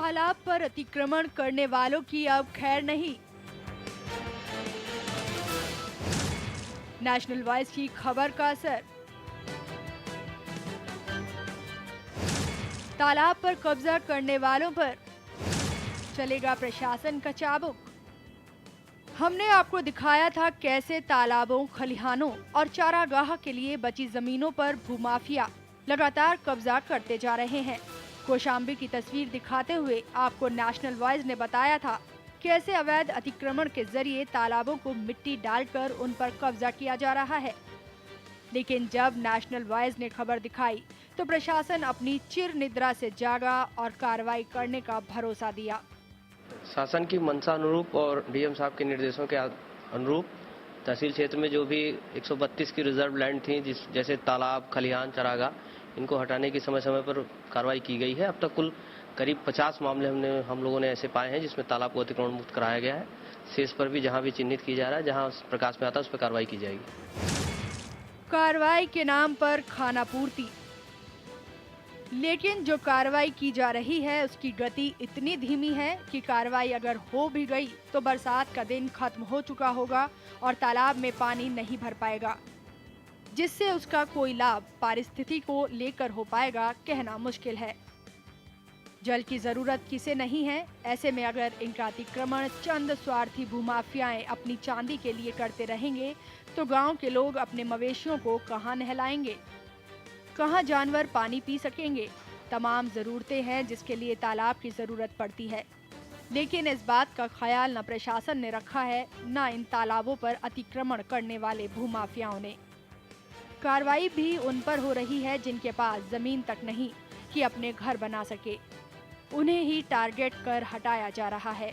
तालाब पर अतिक्रमण करने वालों की अब खैर नहीं। नेशनल वॉइस की खबर का असर। तालाब पर कब्जा करने वालों पर चलेगा प्रशासन का चाबुक। हमने आपको दिखाया था कैसे तालाबों, खलिहानों और चारागाह के लिए बची जमीनों पर भूमाफिया लगातार कब्जा करते जा रहे हैं। कौशाम्बी की तस्वीर दिखाते हुए आपको नेशनल वॉइस ने बताया था कैसे अवैध अतिक्रमण के जरिए तालाबों को मिट्टी डालकर उन पर कब्जा किया जा रहा है। लेकिन जब नेशनल वॉइस ने खबर दिखाई तो प्रशासन अपनी चिर निद्रा से जागा और कार्रवाई करने का भरोसा दिया। शासन की मंशा अनुरूप और डीएम साहब के निर्देशों के अनुरूप तहसील क्षेत्र में जो भी 132 की रिजर्व लैंड थी, जैसे तालाब, खलिहान, चरागाह, इनको हटाने की समय समय पर कार्रवाई की गई है। अब तक कुल करीब 50 मामले हम लोगों ने ऐसे पाए हैं जिसमें तालाब को अतिक्रमण मुक्त कराया गया है। शेष पर भी जहां भी चिन्हित की जा रहा है, जहां प्रकाश में आता है, उस पर कार्रवाई की जाएगी। कार्रवाई के नाम पर खाना पूर्ति। लेकिन जो कार्रवाई की जा रही है उसकी गति इतनी धीमी है कि कार्रवाई अगर हो भी गई तो बरसात का दिन खत्म हो चुका होगा और तालाब में पानी नहीं भर पाएगा, जिससे उसका कोई लाभ पारिस्थितिकी को लेकर हो पाएगा कहना मुश्किल है। जल की जरूरत किसे नहीं है, ऐसे में अगर इनका अतिक्रमण चंद स्वार्थी भूमाफियाएं अपनी चांदी के लिए करते रहेंगे तो गांव के लोग अपने मवेशियों को कहां नहलाएंगे, कहां जानवर पानी पी सकेंगे। तमाम जरूरतें हैं जिसके लिए तालाब की जरूरत पड़ती है, लेकिन इस बात का ख्याल न प्रशासन ने रखा है न इन तालाबों पर अतिक्रमण करने वाले भूमाफियाओं ने। कार्रवाई भी उन पर हो रही है जिनके पास जमीन तक नहीं कि अपने घर बना सके, उन्हें ही टारगेट कर हटाया जा रहा है।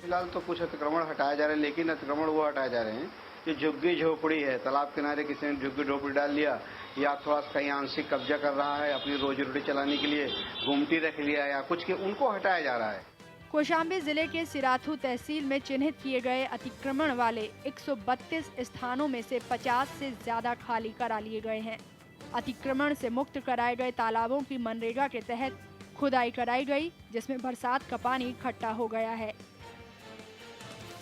फिलहाल तो कुछ अतिक्रमण हटाए जा रहे हैं, लेकिन अतिक्रमण वो हटाए जा रहे हैं जो झुग्गी झोपड़ी है, तालाब किनारे किसी ने झुग्गी झोपड़ी डाल लिया या थोड़ा सा कहीं आंशिक कब्जा कर रहा है, अपनी रोजी रोटी चलाने के लिए गुमटी रख लिया या कुछ के, उनको हटाया जा रहा है। कौशाम्बी जिले के सिराथू तहसील में चिन्हित किए गए अतिक्रमण वाले 132 स्थानों में से 50 से ज्यादा खाली करा लिए गए हैं। अतिक्रमण से मुक्त कराए गए तालाबों की मनरेगा के तहत खुदाई कराई गई, जिसमें बरसात का पानी इकट्ठा हो गया है।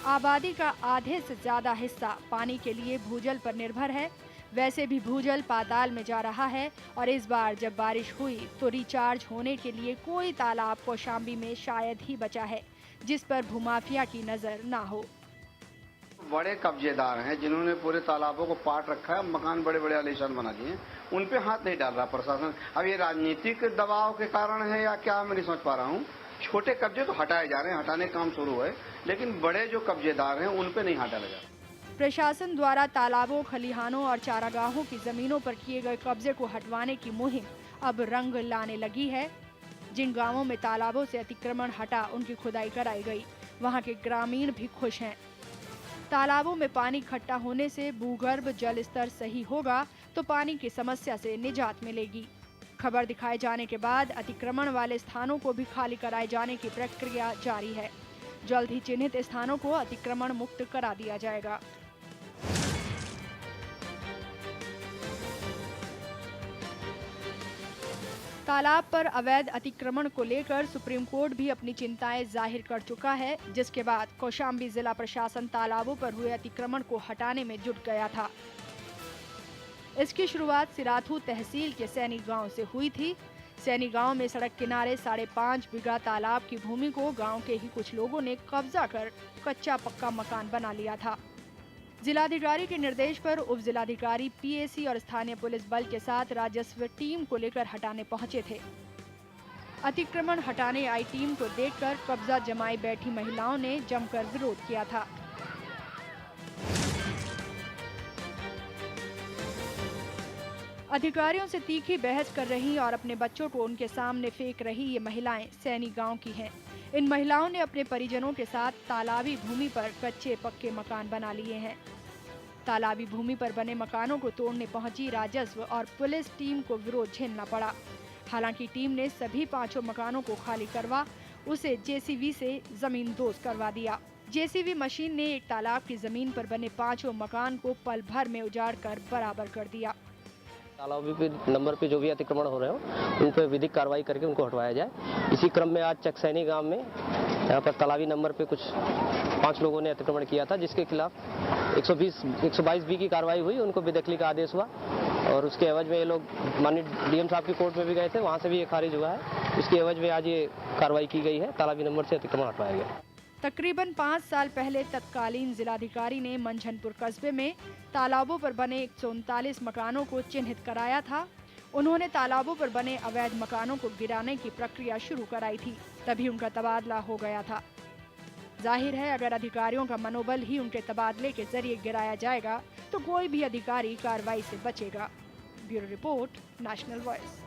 आबादी का आधे से ज्यादा हिस्सा पानी के लिए भूजल पर निर्भर है। वैसे भी भूजल पाताल में जा रहा है और इस बार जब बारिश हुई तो रिचार्ज होने के लिए कोई तालाब कौशाम्बी में शायद ही बचा है जिस पर भूमाफिया की नजर ना हो। बड़े कब्जेदार हैं जिन्होंने पूरे तालाबों को पाट रखा है, मकान बड़े बड़े आलीशान बना दिए, उन पे हाथ नहीं डाल रहा प्रशासन। अब ये राजनीतिक दबाव के कारण है या क्या, मैं नहीं समझ पा रहा हूँ। छोटे कब्जे तो हटाए जा रहे हैं, हटाने का काम शुरू है, लेकिन बड़े जो कब्जेदार हैं उन पे नहीं हाथ डाला जा रहा। प्रशासन द्वारा तालाबों, खलिहानों और चारागाहों की जमीनों पर किए गए कब्जे को हटवाने की मुहिम अब रंग लाने लगी है। जिन गांवों में तालाबों से अतिक्रमण हटा, उनकी खुदाई कराई गई, वहां के ग्रामीण भी खुश हैं। तालाबों में पानी इकट्ठा होने से भूगर्भ जल स्तर सही होगा तो पानी की समस्या से निजात मिलेगी। खबर दिखाए जाने के बाद अतिक्रमण वाले स्थानों को भी खाली कराए जाने की प्रक्रिया जारी है। जल्द ही चिन्हित स्थानों को अतिक्रमण मुक्त करा दिया जाएगा। तालाब पर अवैध अतिक्रमण को लेकर सुप्रीम कोर्ट भी अपनी चिंताएं जाहिर कर चुका है, जिसके बाद कौशाम्बी जिला प्रशासन तालाबों पर हुए अतिक्रमण को हटाने में जुट गया था। इसकी शुरुआत सिराथू तहसील के सैनी गांव से हुई थी। सैनी गांव में सड़क किनारे 5.5 बीघा तालाब की भूमि को गांव के ही कुछ लोगों ने कब्जा कर कच्चा पक्का मकान बना लिया था। जिलाधिकारी के निर्देश पर उप जिलाधिकारी पीएसी और स्थानीय पुलिस बल के साथ राजस्व टीम को लेकर हटाने पहुंचे थे। अतिक्रमण हटाने आई टीम को देखकर कब्जा जमाई बैठी महिलाओं ने जमकर विरोध किया था। अधिकारियों से तीखी बहस कर रही और अपने बच्चों को उनके सामने फेंक रही ये महिलाएं सैनी गांव की हैं। इन महिलाओं ने अपने परिजनों के साथ तालाबी भूमि पर कच्चे पक्के मकान बना लिए हैं। तालाबी भूमि पर बने मकानों को तोड़ने पहुंची राजस्व और पुलिस टीम को विरोध झेलना पड़ा। हालांकि टीम ने सभी 5 मकानों को खाली करवा उसे जेसीबी से जमीन दोज करवा दिया। जेसीबी मशीन ने एक तालाब की जमीन पर बने 5 मकान को पल भर में उजाड़ कर बराबर कर दिया। तालाबों पे नंबर पे जो भी अतिक्रमण हो रहे हो उन पर विधिक कार्रवाई करके उनको हटवाया जाए। इसी क्रम में आज चकसैनी गांव में यहाँ पर तालाबी नंबर पे कुछ 5 लोगों ने अतिक्रमण किया था, जिसके खिलाफ 122 बी की कार्रवाई हुई, उनको बेदखली का आदेश हुआ और उसके एवज में ये लोग माननीय डीएम साहब की कोर्ट में भी गए थे, वहाँ से भी ये खारिज हुआ है। उसके एवज में आज ये कार्रवाई की गई है, तालाबी नंबर से अतिक्रमण हटवाया गया। तकरीबन 5 साल पहले तत्कालीन जिलाधिकारी ने मंझनपुर कस्बे में तालाबों पर बने 139 मकानों को चिन्हित कराया था। उन्होंने तालाबों पर बने अवैध मकानों को गिराने की प्रक्रिया शुरू कराई थी, तभी उनका तबादला हो गया था। जाहिर है अगर अधिकारियों का मनोबल ही उनके तबादले के जरिए गिराया जाएगा तो कोई भी अधिकारी कार्रवाई से बचेगा। Bureau report, national voice.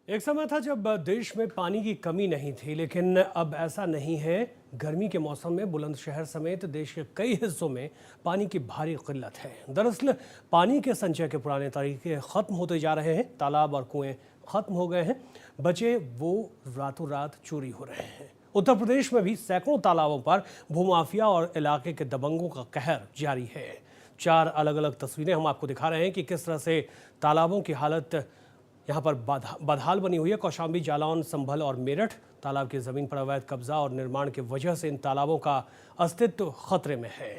एक समय था जब देश में पानी की कमी नहीं थी, लेकिन अब ऐसा नहीं है। गर्मी के मौसम में बुलंदशहर समेत देश के कई हिस्सों में पानी की भारी किल्लत है। दरअसल पानी के संचय के पुराने तरीके खत्म होते जा रहे हैं। तालाब और कुएं खत्म हो गए हैं, बचे वो रातों रात चोरी हो रहे हैं। उत्तर प्रदेश में भी सैकड़ों तालाबों पर भूमाफिया और इलाके के दबंगों का कहर जारी है। 4 अलग अलग तस्वीरें हम आपको दिखा रहे हैं कि किस तरह से तालाबों की हालत यहाँ पर बदहाल बनी हुई है। कौशाम्बी, जालौन, संभल और मेरठ तालाब की ज़मीन पर अवैध कब्जा और निर्माण की वजह से इन तालाबों का अस्तित्व खतरे में है।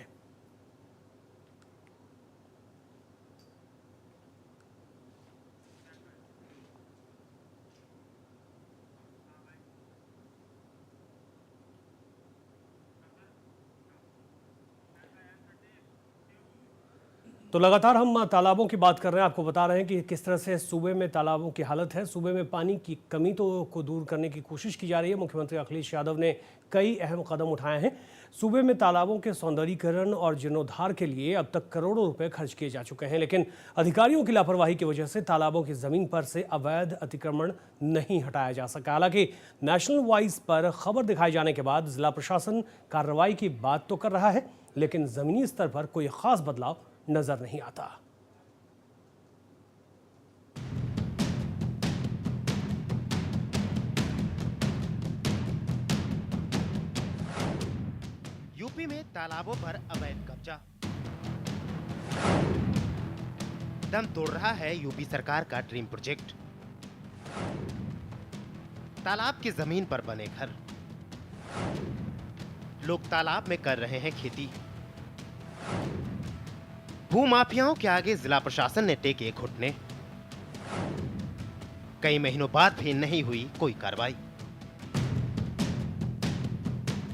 तो लगातार हम तालाबों की बात कर रहे हैं, आपको बता रहे हैं कि किस तरह से सूबे में तालाबों की हालत है। सूबे में पानी की कमी को दूर करने की कोशिश की जा रही है। मुख्यमंत्री अखिलेश यादव ने कई अहम कदम उठाए हैं। सूबे में तालाबों के सौंदर्यीकरण और जीर्णोद्धार के लिए अब तक करोड़ों रुपए खर्च किए जा चुके हैं, लेकिन अधिकारियों की लापरवाही की वजह से तालाबों की जमीन पर से अवैध अतिक्रमण नहीं हटाया जा सका। हालांकि नेशनल वॉइस पर खबर दिखाए जाने के बाद जिला प्रशासन कार्रवाई की बात तो कर रहा है, लेकिन जमीनी स्तर पर कोई खास बदलाव नजर नहीं आता। यूपी में तालाबों पर अवैध कब्जा। दम तोड़ रहा है यूपी सरकार का ड्रीम प्रोजेक्ट। तालाब की जमीन पर बने घर, लोग तालाब में कर रहे हैं खेती। भूमाफियाओं के आगे जिला प्रशासन ने टेके घुटने। कई महीनों बाद भी नहीं हुई कोई कार्रवाई।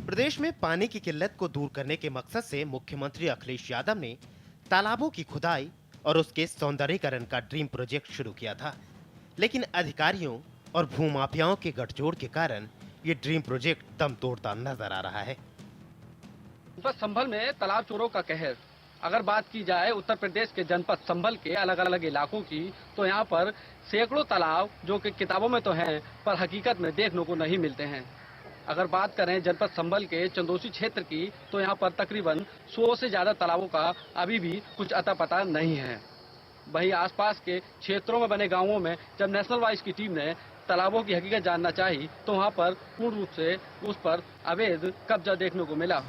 प्रदेश में पानी की किल्लत को दूर करने के मकसद से मुख्यमंत्री अखिलेश यादव ने तालाबों की खुदाई और उसके सौंदर्यीकरण का ड्रीम प्रोजेक्ट शुरू किया था, लेकिन अधिकारियों और भूमाफियाओं के गठजोड़ के कारण ये ड्रीम प्रोजेक्ट दम तोड़ता नजर आ रहा है। संभल में तालाब चोरों का कहर। अगर बात की जाए उत्तर प्रदेश के जनपद संभल के अलग अलग इलाकों की, तो यहाँ पर सैकड़ों तालाब जो कि किताबों में तो हैं पर हकीकत में देखने को नहीं मिलते हैं। अगर बात करें जनपद संभल के चंदोसी क्षेत्र की, तो यहाँ पर तकरीबन 100 से ज्यादा तालाबों का अभी भी कुछ अता पता नहीं है। वहीं आसपास के क्षेत्रों में बने गांवों में जब नेशनल वॉइस की टीम ने तालाबों की हकीकत जानना चाही, तो वहाँ पर पूर्ण रूप से उस पर अवैध कब्जा देखने को मिला।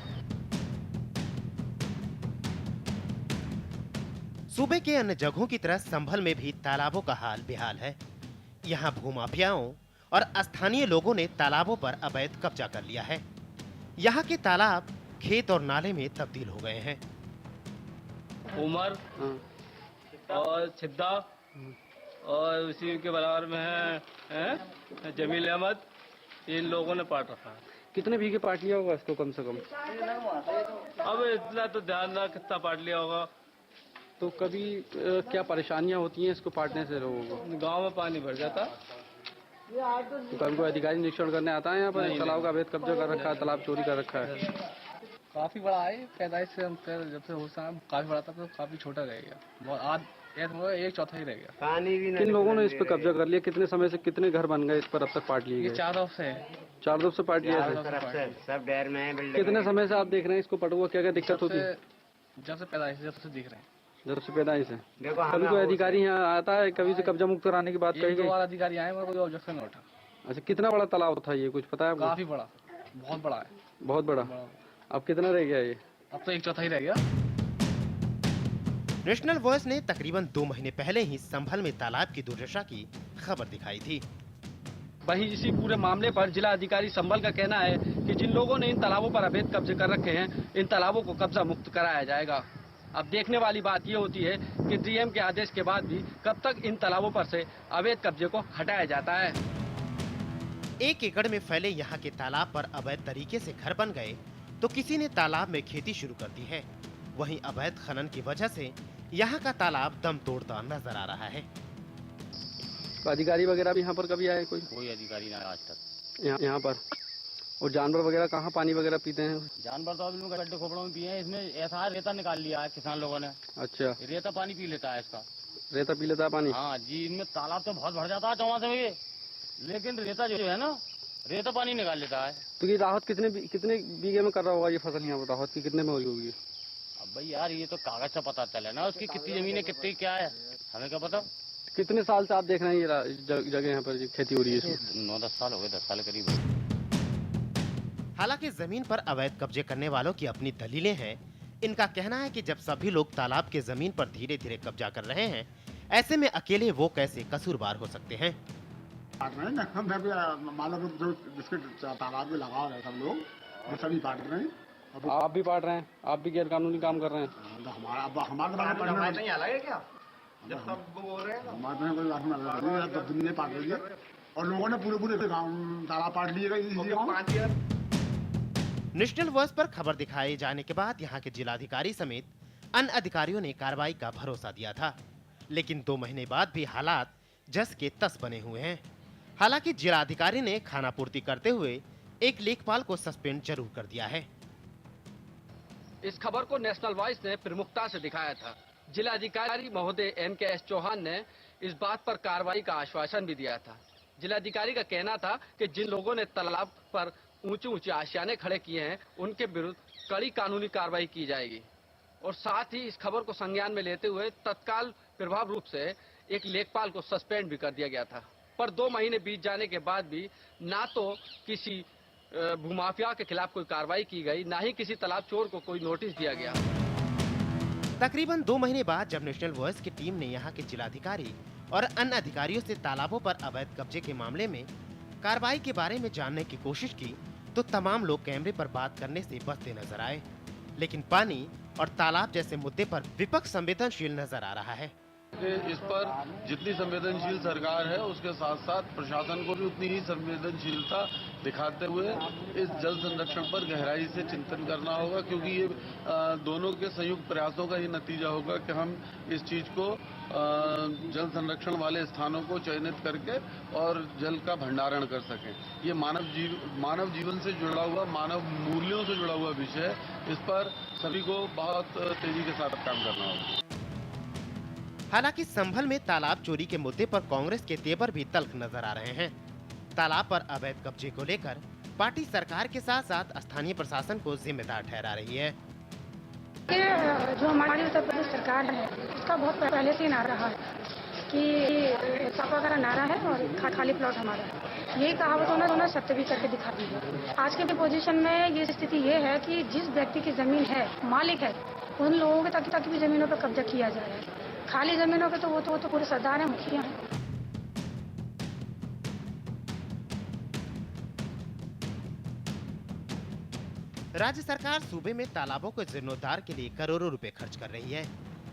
सूबे के अन्य जगहों की तरह संभल में भी तालाबों का हाल बेहाल है। यहाँ भूमाफियाओं और स्थानीय लोगों ने तालाबों पर अवैध कब्जा कर लिया है। यहाँ के तालाब खेत और नाले में तब्दील हो गए हैं। उमर और छिद्दा और उसी के बराबर में है जमील अहमद, इन लोगों ने पाट रखा है। कितने बीघे पाट लिया होगा इसको कम से कम? अब इतना तो ध्यान ना कितना पाट लिया होगा। तो कभी क्या परेशानियां होती हैं इसको पाटने से लोगों को? गांव में पानी भर जाता। तो कभी कोई अधिकारी निरीक्षण करने आता है यहाँ पर? तालाब का अवैध कब्जा कर रखा है, तालाब चोरी कर रखा है। काफी बड़ा है, पैदाइश से हम जब से होश है काफी बड़ा था, तो काफी छोटा रह गया, बहुत एक चौथा ही रह गया। पानी भी किन लोगों ने इस पर कब्जा कर लिया? कितने समय से कितने घर बन गए इस पर अब तक पाट लिए गए? 4 तरफ से 4 तरफ से पाट लिया है। सब डर में है। कितने समय से आप देख रहे हैं इसको पटुआ? क्या क्या दिक्कत होती है? जब से पैदाइश जब से दिख रहे हैं। जब से पैदाइश है। कभी कोई अधिकारी यहाँ आता है कभी से कब्जा मुक्त कराने की बात कही गई? अधिकारी आए मगर कोई ऑब्जेक्शन नहीं उठा। अच्छा, कितना बड़ा तालाब था ये, कुछ पता है आपको? काफी बड़ा, बहुत बड़ा है। बहुत बड़ा। अब कितना रह गया ये? अब तो 1/4 रह गया। नेशनल वॉइस ने तकरीबन 2 महीने पहले ही संभल में तालाब की दुर्दशा की खबर दिखाई थी। वहीं इसी पूरे मामले पर जिला अधिकारी संभल का कहना है कि जिन लोगों ने इन तालाबों पर अवैध कब्जे कर रखे हैं, इन तालाबों को कब्जा मुक्त कराया जाएगा। अब देखने वाली बात ये होती है कि डीएम के आदेश के बाद भी कब तक इन तालाबों पर से अवैध कब्जे को हटाया जाता है। 1 एकड़ में फैले यहाँ के तालाब पर अवैध तरीके से घर बन गए तो किसी ने तालाब में खेती शुरू कर दी है। वहीं अवैध खनन की वजह से यहाँ का तालाब दम तोड़ता नजर आ रहा है। तो अधिकारी वगैरह भी यहाँ पर कभी आए? कोई अधिकारी ना आज तक यहाँ पर। और जानवर वगैरह कहाँ पानी वगैरह पीते हैं? जानवर तो अभी गड्ढे खोपड़ों में पिए हैं। इसमें ऐसा रेता निकाल लिया है किसान लोगों ने। अच्छा, रेता पानी पी लेता है इसका। रेता पी लेता है पानी? हाँ जी, इनमें तालाब तो बहुत भर जाता है चौमासे में, लेकिन रेता जो है ना, रेता पानी निकाल लेता है। तो ये राहत कितने बीघे में कर रहा होगा ये फसल? यहाँ पर राहत की कितने में हुई होगी? अब भाई यार ये तो कागज से पता चले ना उसकी कितनी जमीन है, कितनी क्या है, हमें क्या पता। कितने साल से आप देख रहे हैं ये जगह यहाँ पर खेती हो रही है? 9-10 साल हो गए, 10 साल करीब। हालांकि जमीन पर अवैध कब्जे करने वालों की अपनी दलीलें हैं। इनका कहना है कि जब सभी लोग तालाब के जमीन पर धीरे धीरे कब्जा कर रहे हैं, ऐसे में अकेले वो कैसे कसूरवार हो सकते हैं। मानो जो जिसके तालाब में लगा रहे सब लोग, वो सभी काट रहे हैं। आप भी पाट रहे हैं? आप भी गैर कानूनी काम कर रहे हैं? हमारे नहीं अलग है क्या? जब सब बोल रहे हैं हमारे कोई बात नहीं, तो दुनिया पाट रही है और लोगों ने पूरे तालाब पाट लिए। नेशनल वॉइस पर खबर दिखाए जाने के बाद यहाँ के जिलाधिकारी समेत अन्य अधिकारियों ने कार्रवाई का भरोसा दिया था, लेकिन 2 महीने बाद भी हालात जस के तस बने हुए हैं। हालांकि जिलाधिकारी ने खानापूर्ति करते हुए एक लेखपाल को सस्पेंड जरूर कर दिया है। इस खबर को नेशनल वॉइस ने प्रमुखता से दिखाया था। जिलाधिकारी महोदय MKS चौहान ने इस बात पर कार्रवाई का आश्वासन भी दिया था। जिलाधिकारी का कहना था कि जिन लोगों ने तालाब पर ऊंचे आशियाने खड़े किए हैं, उनके विरुद्ध कड़ी कानूनी कार्रवाई की जाएगी। और साथ ही इस खबर को संज्ञान में लेते हुए तत्काल प्रभाव रूप से एक लेखपाल को सस्पेंड भी कर दिया गया था। पर 2 महीने बीत जाने के बाद भी ना तो किसी भूमाफिया के खिलाफ कोई कार्रवाई की गई, ना ही किसी तालाब चोर को कोई नोटिस दिया गया। तकरीबन 2 महीने बाद जब नेशनल वॉइस की टीम ने यहाँ के जिलाधिकारी और अन्य अधिकारियों से तालाबों पर अवैध कब्जे के मामले में कार्रवाई के बारे में जानने की कोशिश की, तो तमाम लोग कैमरे पर बात करने से बचते नजर आए। लेकिन पानी और तालाब जैसे मुद्दे पर विपक्ष संवेदनशील नजर आ रहा है। इस पर जितनी संवेदनशील सरकार है, उसके साथ साथ प्रशासन को भी उतनी ही संवेदनशीलता दिखाते हुए इस जल संरक्षण पर गहराई से चिंतन करना होगा, क्योंकि ये दोनों के संयुक्त प्रयासों का ही नतीजा होगा कि हम इस चीज को जल संरक्षण वाले स्थानों को चयनित करके और जल का भंडारण कर सकें। ये मानव जीवन से जुड़ा हुआ, मानव मूल्यों से जुड़ा हुआ विषय है। इस पर सभी को बहुत तेजी के साथ काम करना होगा। हालांकि संभल में तालाब चोरी के मुद्दे पर कांग्रेस के तेवर भी तल्ख नजर आ रहे हैं। तालाब पर अवैध कब्जे को लेकर पार्टी सरकार के साथ साथ स्थानीय प्रशासन को जिम्मेदार ठहरा रही है। जो हमारी उत्तर प्रदेश सरकार है, उसका बहुत पहले से नारा रहा है कि सपा का नारा है और खाली प्लॉट हमारा है। यही कहावत उन्होंने सत्य भी करके दिखा दी है। आज के पोजीशन में ये स्थिति ये है कि जिस व्यक्ति की जमीन है, मालिक है, उन लोगों के तक भी जमीनों पर कब्जा किया जा रहा है। खाली जमीनों के तो वो तो पूरे सरदार हैं, मुखिया हैं। राज्य सरकार सूबे में तालाबों के जीर्णोद्धार के लिए करोड़ों रुपए खर्च कर रही है,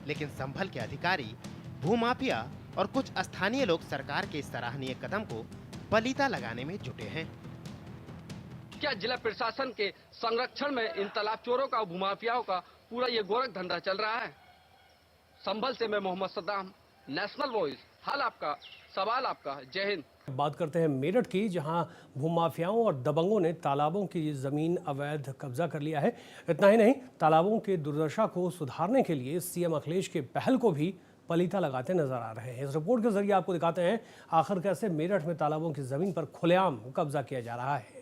लेकिन संभल के अधिकारी, भूमाफिया और कुछ स्थानीय लोग सरकार के इस सराहनीय कदम को पलीता लगाने में जुटे हैं। क्या जिला प्रशासन के संरक्षण में इन तालाब चोरों का, भूमाफियाओं का पूरा ये गोरख धंधा चल रहा है? संभल से मैं मोहम्मद सद्दाम, नेशनल वॉइस। हाल आपका, सवाल आपका। जय हिंद। बात करते हैं मेरठ की, जहां भूमाफियाओं और दबंगों ने तालाबों की जमीन अवैध कब्जा कर लिया है। इतना ही नहीं, तालाबों की दुर्दशा को सुधारने के लिए सीएम अखिलेश के पहल को भी पलीता लगाते नजर आ रहे हैं। इस रिपोर्ट के जरिए आपको दिखाते हैं आखिर कैसे मेरठ में तालाबों की जमीन पर खुलेआम कब्जा किया जा रहा है।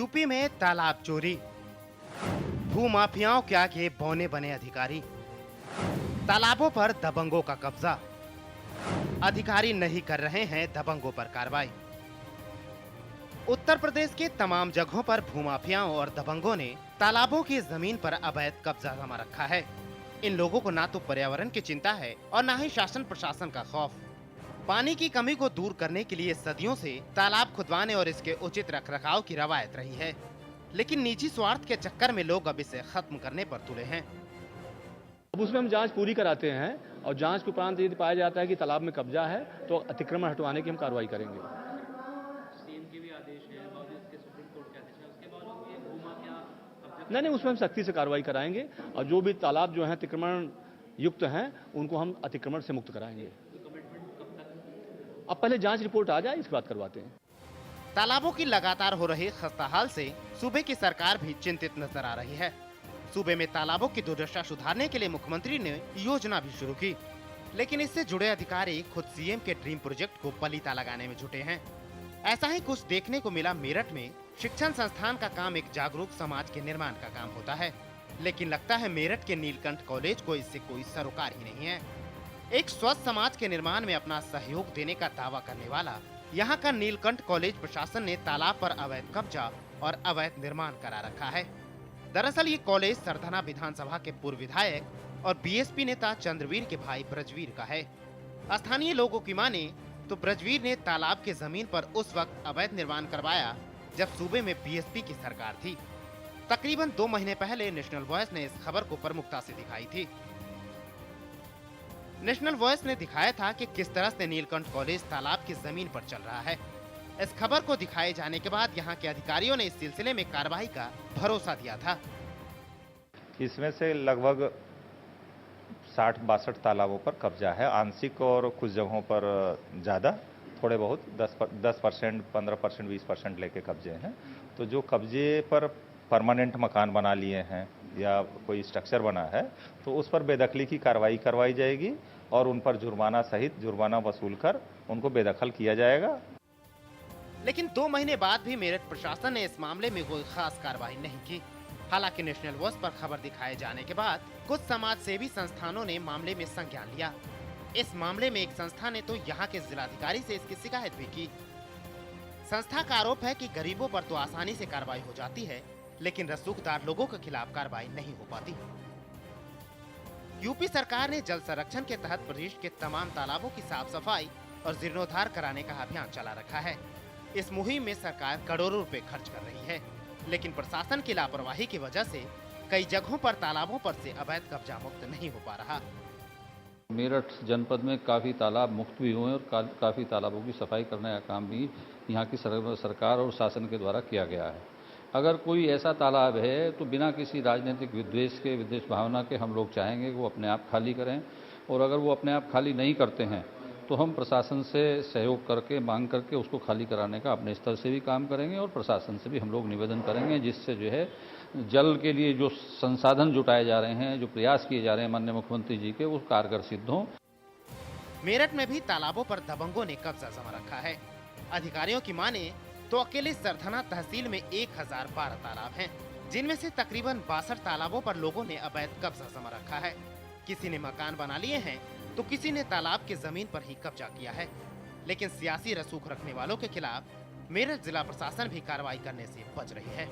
यूपी में तालाब चोरी, भूमाफियाओं के आगे बौने बने अधिकारी, तालाबों पर दबंगों का कब्जा, अधिकारी नहीं कर रहे हैं दबंगों पर कार्रवाई। उत्तर प्रदेश के तमाम जगहों पर भूमाफियाओं और दबंगों ने तालाबों की जमीन पर अवैध कब्जा जमा रखा है। इन लोगों को ना तो पर्यावरण की चिंता है और ना ही शासन प्रशासन का खौफ। पानी की कमी को दूर करने के लिए सदियों से तालाब खुदवाने और इसके उचित रखरखाव की रवायत रही है, लेकिन निजी स्वार्थ के चक्कर में लोग अब इसे खत्म करने पर तुले हैं। अब उसमें हम जांच पूरी कराते हैं और जांच के उपरांत यदि पाया जाता है कि तालाब में कब्जा है तो अतिक्रमण हटवाने की हम कार्रवाई करेंगे। सीएम के भी आदेश है और इसके सुप्रीम कोर्ट के आदेश है, उसके बाद ये भूमाफिया नहीं, उसमें हम सख्ती से कार्रवाई कराएंगे और जो भी तालाब जो है अतिक्रमण युक्त हैं उनको हम अतिक्रमण से मुक्त कराएंगे। अब पहले जांच रिपोर्ट आ जाए, इसके बाद करवाते हैं। तालाबों की लगातार हो रही खस्ताहाल से सूबे की सरकार भी चिंतित नजर आ रही है। सूबे में तालाबों की दुर्दशा सुधारने के लिए मुख्यमंत्री ने योजना भी शुरू की, लेकिन इससे जुड़े अधिकारी खुद सीएम के ड्रीम प्रोजेक्ट को पलीता लगाने में जुटे हैं। ऐसा ही कुछ देखने को मिला मेरठ में। शिक्षण संस्थान का काम एक जागरूक समाज के निर्माण का काम होता है, लेकिन लगता है मेरठ के नीलकंठ कॉलेज को इससे कोई सरोकार ही नहीं है। एक स्वस्थ समाज के निर्माण में अपना सहयोग देने का दावा करने वाला यहाँ का नीलकंठ कॉलेज प्रशासन ने तालाब पर अवैध कब्जा और अवैध निर्माण करा रखा है। दरअसल ये कॉलेज सरधना विधानसभा के पूर्व विधायक और बीएसपी नेता चंद्रवीर के भाई ब्रजवीर का है। स्थानीय लोगों की माने तो ब्रजवीर ने तालाब के जमीन पर उस वक्त अवैध निर्माण करवाया जब सूबे में बीएसपी की सरकार थी। तकरीबन 2 महीने पहले नेशनल वॉइस ने इस खबर को प्रमुखता से दिखाई थी। नेशनल वॉइस ने दिखाया था कि किस तरह से नीलकंठ कॉलेज तालाब की जमीन पर चल रहा है। इस खबर को दिखाए जाने के बाद यहाँ के अधिकारियों ने इस सिलसिले में कार्रवाई का भरोसा दिया था। इसमें से लगभग 60-62 तालाबों पर कब्जा है, आंशिक और कुछ जगहों पर ज़्यादा, थोड़े बहुत 10%, 15%, 20% लेके कब्जे हैं। तो जो कब्जे पर परमानेंट मकान बना लिए हैं या कोई स्ट्रक्चर बना है तो उस पर बेदखली की कार्रवाई करवाई जाएगी और उन पर जुर्माना सहित जुर्माना वसूल कर उनको बेदखल किया जाएगा। लेकिन 2 महीने बाद भी मेरठ प्रशासन ने इस मामले में कोई खास कार्रवाई नहीं की। हालांकि नेशनल वॉइस पर खबर दिखाए जाने के बाद कुछ समाज सेवी संस्थानों ने मामले में संज्ञान लिया। इस मामले में एक संस्था ने तो यहाँ के जिलाधिकारी से इसकी शिकायत भी की। संस्था का आरोप है कि गरीबों पर तो आसानी से कार्रवाई हो जाती है, लेकिन रसूखदार लोगों के खिलाफ कार्रवाई नहीं हो पाती। यूपी सरकार ने जल संरक्षण के तहत प्रदेश के तमाम तालाबों की साफ सफाई और जीर्णोद्धार कराने का अभियान चला रखा है। इस मुहिम में सरकार करोड़ों रुपए खर्च कर रही है, लेकिन प्रशासन की लापरवाही की वजह से कई जगहों पर तालाबों पर से अवैध कब्जा मुक्त नहीं हो पा रहा। मेरठ जनपद में काफ़ी तालाब मुक्त भी हुए और काफ़ी तालाबों की सफाई करने का काम भी यहाँ की सरकार और शासन के द्वारा किया गया है। अगर कोई ऐसा तालाब है तो बिना किसी राजनीतिक विद्वेष भावना के हम लोग चाहेंगे कि वो अपने आप खाली करें, और अगर वो अपने आप खाली नहीं करते हैं तो हम प्रशासन से सहयोग करके मांग करके उसको खाली कराने का अपने स्तर से भी काम करेंगे और प्रशासन से भी हम लोग निवेदन करेंगे, जिससे जो है जल के लिए जो संसाधन जुटाए जा रहे हैं, जो प्रयास किए जा रहे हैं माननीय मुख्यमंत्री जी के, वो कारगर सिद्ध हों। मेरठ में भी तालाबों पर दबंगों ने कब्जा जमा रखा है। अधिकारियों की माने तो अकेले सरधना तहसील में 1012 तालाब हैं, जिनमें से तकरीबन 62 तालाबों पर लोगों ने अवैध कब्जा जमा रखा है। किसी ने मकान बना लिए हैं तो किसी ने तालाब की जमीन पर ही कब्जा किया है। लेकिन सियासी रसूख रखने वालों के खिलाफ मेरठ जिला प्रशासन भी कार्रवाई करने से बच रही है।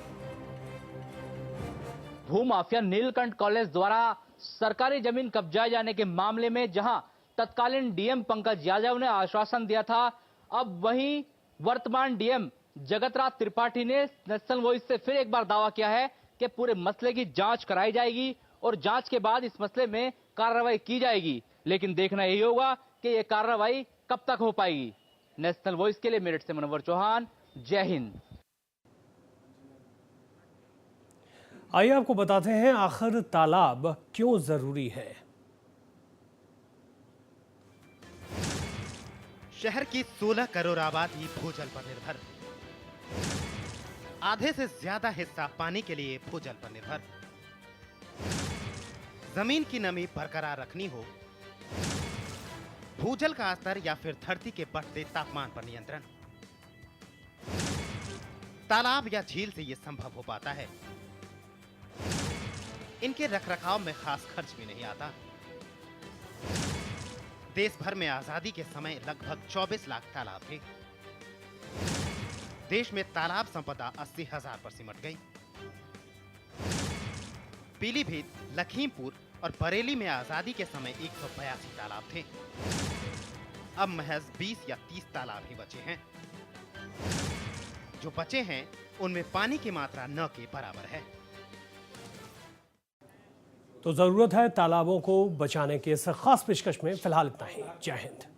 भूमाफिया नीलकंठ कॉलेज द्वारा सरकारी जमीन कब्जाए जाने के मामले में जहां तत्कालीन डीएम पंकज यादव ने आश्वासन दिया था, अब वहीं वर्तमान डीएम जगतराज त्रिपाठी ने नेशनल वॉइस से फिर एक बार दावा किया है कि पूरे मसले की जांच कराई जाएगी और जांच के बाद इस मसले में कार्रवाई की जाएगी। लेकिन देखना यही होगा कि यह कार्रवाई कब तक हो पाएगी। नेशनल वॉइस के लिए मेरठ से मनोवर चौहान, जय हिंद। आइए आपको बताते हैं आखिर तालाब क्यों जरूरी है। शहर की 16 करोड़ आबादी भूजल पर निर्भर, आधे से ज्यादा हिस्सा पानी के लिए भूजल पर निर्भर। जमीन की नमी बरकरार रखनी हो, भूजल का स्तर या फिर धरती के बढ़ते तापमान पर नियंत्रण, तालाब या झील से ये संभव हो पाता है। इनके रखरखाव में खास खर्च भी नहीं आता। देश भर में आजादी के समय लगभग 24 लाख तालाब थे। देश में तालाब संपदा 80,000 पर सिमट गई। पीलीभीत, लखीमपुर और बरेली में आजादी के समय 182 तालाब थे। अब महज 20 या 30 तालाब ही बचे हैं। जो बचे हैं उनमें पानी की मात्रा न के बराबर है। तो जरूरत है तालाबों को बचाने के इस खास पेशकश में फिलहाल इतना ही। जय हिंद।